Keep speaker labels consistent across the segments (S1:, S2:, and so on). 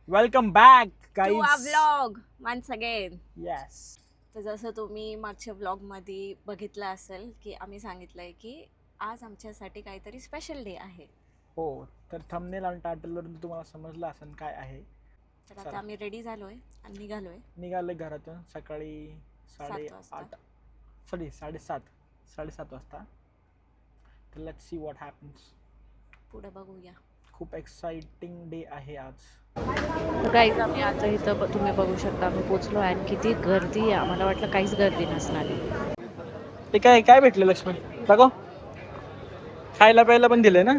S1: Welcome back
S2: to uh
S1: guys.
S2: Vlog once again.
S1: Yes.
S2: तर जसं तुम्ही मागच्या व्लॉगमध्ये बघितलं असेल की आम्ही सांगितलंय की आज आमच्यासाठी काहीतरी स्पेशल डे आहे.
S1: हो, तर थंबनेल आणि टायटलवरून तुम्हाला समजलं असेल काय आहे.
S2: तर
S1: चला.
S2: आता आम्ही रेडी झालोय आणि निघालोय
S1: निघाले घरातून सकाळी
S2: वाजता.
S1: 7:30 वाजता. तर लेट्स सी व्हॉट हॅपन्स.
S2: पुढे बघूया.
S1: खूप एक्साइटिंग डे आहे आज.
S3: गाईज आम्ही आता इथं तुम्ही बघू शकता आम्ही पोचलो आहे आणि किती गर्दी आहे. आम्हाला वाटलं काहीच गर्दी नसणार आहे.
S1: ते काय काय भेटलं लक्ष्मण दाखव. खायला प्यायला पण दिलंय ना.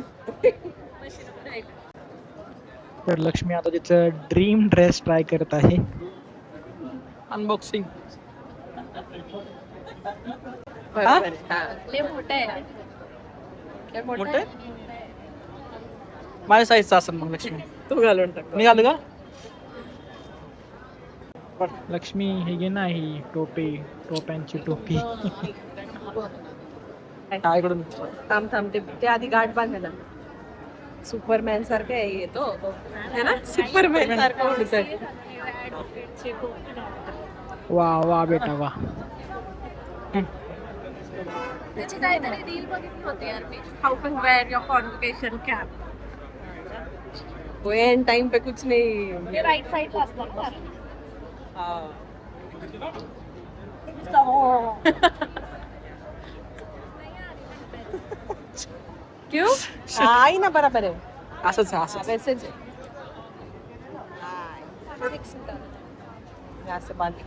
S1: तर लक्ष्मी आता तिचं ड्रीम ड्रेस ट्राय करत आहे. अनबॉक्सिंग. मोठे माझ्या साईजचा असेल मग लक्ष्मी.
S3: तू घालून टाक.
S1: मी घालू का. लक्ष्मी हे घे ना, ही टोप्यांची टोपी. काय कडून
S3: थांब ते आधी गाठ बांधायला. सुपरमॅन सारखं आहे येतो है ना. सुपरमॅन सारखं उडतंय.
S1: वा वा बेटा वा.
S2: त्याची काहीतरी रील बघितली होती यार मी. How to wear your convocation cap.
S3: वो एंड टाइम पे कुछ नहीं.
S2: ते राईट साईडला असतं ना.
S3: क्यों आई ना बराबर आहे.
S1: असंच आहे, असंच.
S3: वैसेच आहे. ऐसे बांध के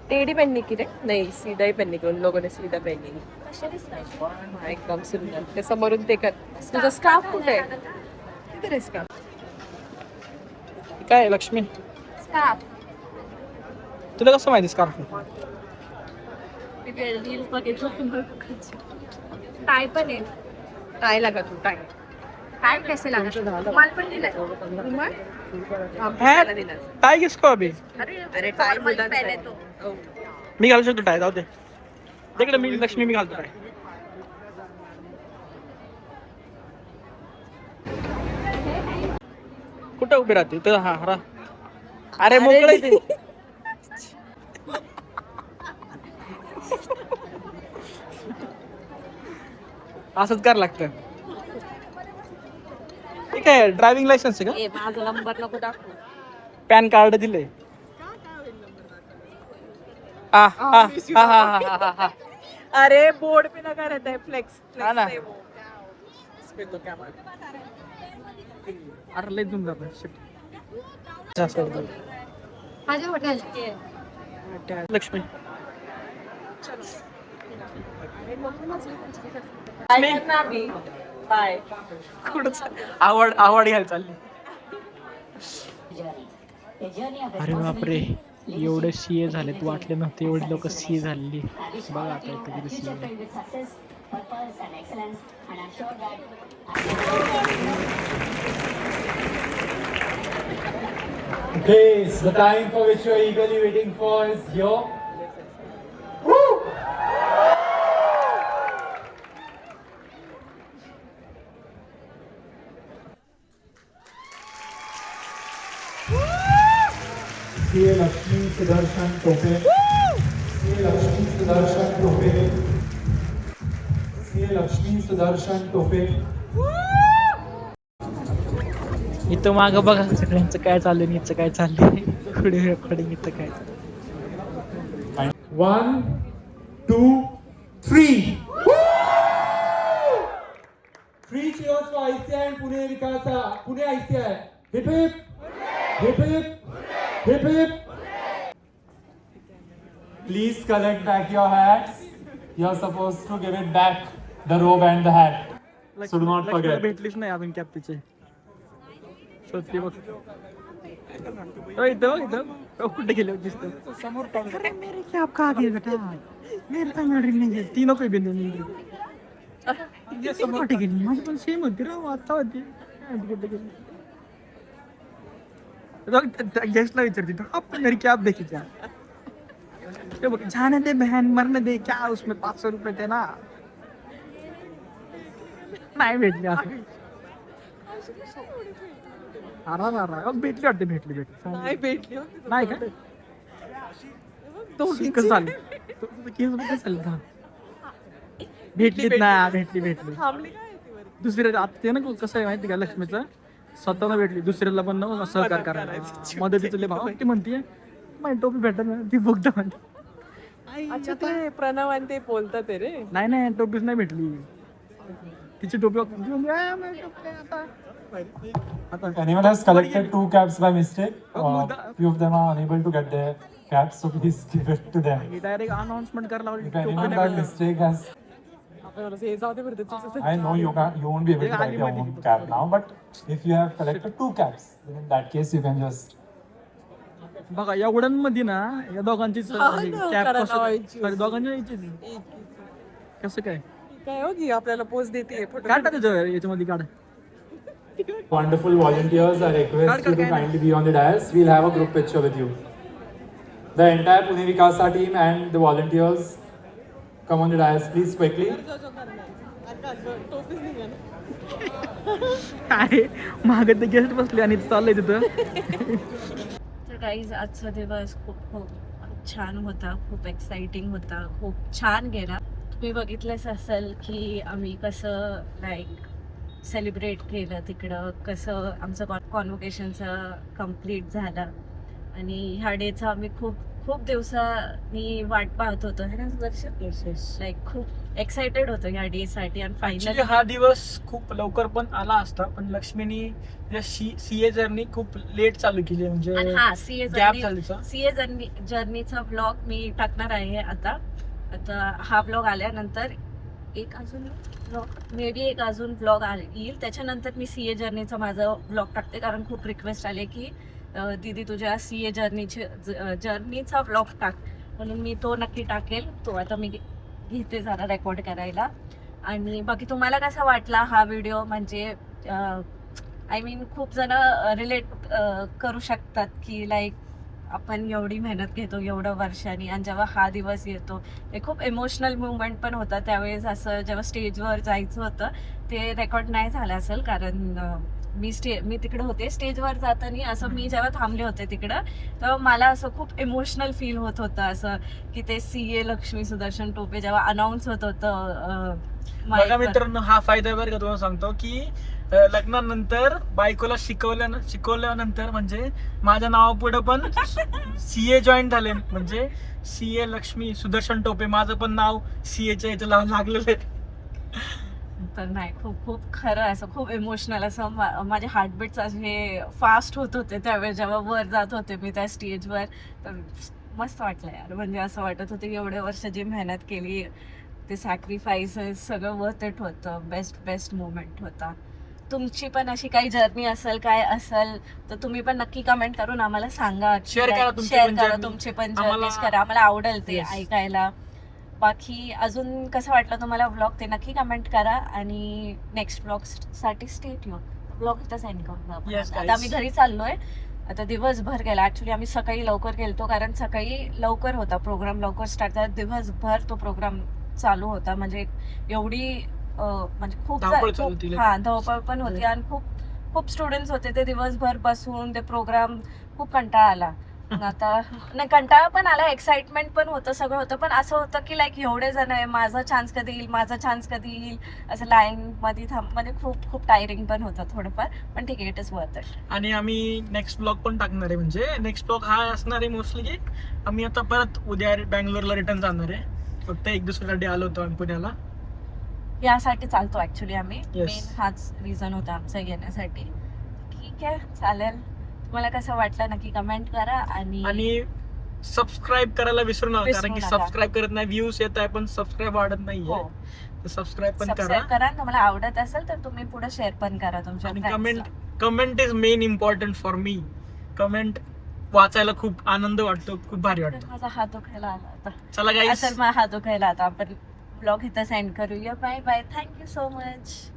S3: टेढ़ी पहनने की रे. नहीं सीधा ही पहनने की. उन लोगों ने सीधा पहनी.
S2: कसे दिसतात?
S3: हाँ, एकदम सुंदर. ते समोरून ते कर. तुझा स्कार्फ कुठे आहे. किती रे स्कार्फ.
S1: काय लक्ष्मी
S2: स्कार्फ.
S1: तुला कसं माहिती स्कार्फ.
S2: रील बघितलं. टाय पण आहे.
S3: टाय लगा तू टाय.
S2: टाय कैसे लागत. मला पण दिलाय.
S1: है टाय किसको अभी.
S3: अरे टाय मुलांचा
S2: पहले
S3: आहे.
S2: तो.
S1: मी घालू शकतो टाय. जाऊ दे. तिकडे मी लक्ष्मी मी घालतो टाय. कुठं उभी राहते तर हा हा. अरे मोकळं आहे ते. असंच करावं लागतं. ठीक आहे. ड्रायव्हिंग लायसन्स आहे का.
S2: ए माझा नंबर नको दाखवू.
S1: पॅन कार्ड दिले. हा हा हा हा हा हा.
S3: अरे बोर्ड पे लगा रहता है फ्लेक्स.
S1: हा ना.
S3: है वो.
S1: अरे लय दूर जातं.
S2: माझ्या हॉटेल.
S1: लक्ष्मी
S3: बाय.
S1: आवड घ्यायला चालली. अरे बापरे, एवढे सीए झालेत. वाटले नव्हते एवढे लोक सीए झालेली. बघा आता इथं किती CA.
S4: Guys, the time for which you are eagerly waiting for is here. Woo! CA Lakshmi Sudarshan Tope. CA Lakshmi Sudarshan Tope. CA Lakshmi Sudarshan Tope.
S1: इथं मागं बघा सगळ्यांचं काय चाललंय. नीचं काय चाललंय. पुढे रेकॉर्डिंग इथं काय चाललंय.
S4: 1, 2, 3. Three cheers for ICI and Pune Vikasa. Pune ICI. Hip hip. Hip hip. Hip hip. Please collect back your hats. You're supposed to give it back, the robe and the hat. So do not forget.
S1: भेटलीच नाही अजून cap तिचे. शोधते बघ. इथं कुठे गेले दिसतं समोर. अरे मेरी कॅप कहाँ गई बेटा. मेरे तो मिल रही नहीं. ती नको बिंदू समोर कुठे गेली. माझी पण सेम होती राव. आता होती कुठे गेली. गेस्टला विचारती तो आप मेरी कॅप देखी क्या. जाने दे बहन मरने दे. क्या उसमें 500 रुपये थे ना. नाही भेटले. भेटली वाटते भेटली
S3: नाही भेटली होती.
S1: नाही का
S3: दोघींची.
S1: कसं झालं कसं झालं का? भेटलीत ना भेटली
S3: थांबली काय ती वरती?
S1: दुसऱ्या आता ते ना कसं आहे माहिती का लक्ष्मीचं स्वतःला भेटली दुसऱ्याला पण ना सहकार करायला मदतीचं लय भाव ती म्हणते माझी टोपी भेटत ना ती बघता म्हणते
S3: अच्छा ते प्रणव आणि ते बोलतात ते रे.
S1: नाही टोपीच नाही भेटली तिची टोपी आता
S4: Anyone has collected 2 caps by mistake? Few of them are unable to get their caps, so please give it to them.
S1: Direct announcement करायला
S4: If anyone by mistake has,
S3: आपल्याला हे जाऊ दे बरं त्याचं.
S4: I know you won't be able to get your own cap now, but if you have collected 2 caps, then in that case you can just.
S1: बघा एवढ्यांमध्ये ना या दोघांचीच
S3: हा ना,
S1: कॅप
S3: करायला लावायची.
S1: दोघांच्या याचीच. कसं काय
S3: काय हो की आपल्याला पोच देते फोटो.
S1: काढ त्याच्या याच्यामध्ये काढ
S4: Wonderful volunteers, I request you to kindly be on the dais. We'll have a group picture with you. The entire Pune Vikasa team and the volunteers come on the dais, please quickly.
S3: टोपीच निघाली.
S1: काय मागे ते guest बसले आणि चाललंय तिथं
S2: तर guys आजचा दिवस खूप खूप खूप छान होता, खूप एक्साइटिंग होता, खूप छान गेला. तुम्ही बघितलंच असेल की आम्ही कसं लाईक सेलिब्रेट केलं तिकडं, कसं आमचं कॉन्व्होकेशनचं कम्प्लीट झालं आणि ह्या डेचं आम्ही खूप खूप दिवसांनी वाट पाहत होतो है ना सुदर्शन. लाईक खूप एक्साइटेड होतो ह्या डेसाठी आणि
S1: Actually
S2: फायनली
S1: हा दिवस खूप लवकर पण आला असता पण लक्ष्मीनी सीए जर्नी खूप लेट चालू केली म्हणजे
S2: हा सीए
S1: गॅप झालीचा
S2: सीए जर्नीचा व्लॉग मी टाकणार आहे आता हा व्लॉग आल्यानंतर एक अजून व्लॉग मे बी एक अजून व्लॉग येईल त्याच्यानंतर मी सीए जर्नीचा माझा व्लॉग टाकते कारण खूप रिक्वेस्ट आले की दीदी तुझ्या सीए जर्नीचा व्लॉग टाक म्हणून मी तो नक्की टाकेल. तो आता मी घेते जरा रेकॉर्ड करायला. आणि बाकी तुम्हाला कसा वाटला हा व्हिडिओ म्हणजे आय मीन खूप जण रिलेट करू शकतात की लाईक आपण एवढी मेहनत घेतो एवढं वर्षांनी आणि जेव्हा हा दिवस येतो ते खूप इमोशनल मुवमेंट पण होता. त्यावेळेस असं जेव्हा स्टेजवर जायचं होतं ते रेकॉर्ड नाही झालं असेल कारण मी तिकडे होते स्टेजवर जाताना असं मी जेव्हा थांबले होते तिकडं तेव्हा मला असं खूप इमोशनल फील होत होतं असं की ते सीए लक्ष्मी सुदर्शन टोपे जेव्हा अनाऊन्स होत होतं.
S1: बघा मित्रांनो हा फायदा बरं का तुम्हाला सांगतो की लग्नानंतर बायकोला शिकवल्यानंतर म्हणजे माझ्या नावापुढे पण सीए जॉईन झाले म्हणजे सीए लक्ष्मी सुदर्शन टोपे माझं पण नाव सीएच्या इथे लागलेलं आहे.
S2: तर नाही खूप खूप खरं असं खूप इमोशनल असं माझे हार्टबीट्स असे फास्ट होत होते त्यावेळेस जेव्हा वर जात होते मी त्या स्टेजवर. तर मस्त वाटलं यार म्हणजे असं वाटत होतं की एवढे वर्ष जी मेहनत केली ते सॅक्रिफायसेस सगळं वर्थ इट होतं. बेस्ट मोमेंट होता. तुमची पण अशी काही जर्नी असेल काय असेल तर तुम्ही पण नक्की कमेंट करून आम्हाला सांगा.
S1: शेअर करा
S2: तुमचे पण जर्नीज करा आम्हाला आवडेल ते ऐकायला. बाकी अजून कसं वाटलं तुम्हाला व्लॉग ते नक्की कमेंट करा आणि नेक्स्ट व्लॉगसाठी स्टेट येऊ. व्लॉग इथं सेंड करू आपण. आता आम्ही घरी चाललोय. आता दिवसभर गेला ऍक्च्युली आम्ही सकाळी लवकर गेलतो कारण सकाळी लवकर होता प्रोग्राम लवकर स्टार्ट झाला. दिवसभर तो प्रोग्राम चालू होता म्हणजे एवढी म्हणजे खूप धावपळ पण होती आणि खूप स्टुडंट्स होते ते दिवसभर बसून ते प्रोग्राम खूप कंटाळा आला. आता नाही कंटाळा पण आला एक्साइटमेंट पण होतं सगळं होतं पण असं होतं की लाईक एवढे जण आहे माझा चान्स कधी येईल असं लाईन मध्ये म्हणजे खूप टायरिंग पण होतं थोडंफार पण ठीक आहे इट इज वर्थ इट.
S1: आणि आम्ही नेक्स्ट ब्लॉग पण टाकणार आहे म्हणजे नेक्स्ट ब्लॉग हा असणार आहे मोस्टली की आम्ही आता परत उद्या बँगलोरला रिटर्न जाणार आहे. फक्त एक दुसऱ्यासाठी आलो होतो आम्ही पुण्याला
S2: यासाठी चालतो ऍक्च्युली आम्ही मेन हाच रिझन होता आमचा येण्यासाठी. ठीक आहे चालेल. तुम्हाला कसं वाटलं नक्की कमेंट करा आणि
S1: सबस्क्राईब करायला विसरू नका कारण की सबस्क्राईब करत नाही व्ह्यूज येत आहे पण सबस्क्राईब वाढत नाहीये. तर सबस्क्राईब पण करा.
S2: तुम्हाला आवडत असेल तर तुम्ही पुढे शेअर पण करा तुमच्या
S1: comment is main important for me. Comment वाचायला खूप आनंद वाटतो खूप भारी वाटतं.
S2: माझा हात दुखायला आला आता.
S1: चला गाईस
S2: माझा हात दुखायला आता आपण ब्लॉग इथं सेंड करूया. Bye bye. Thank you so much.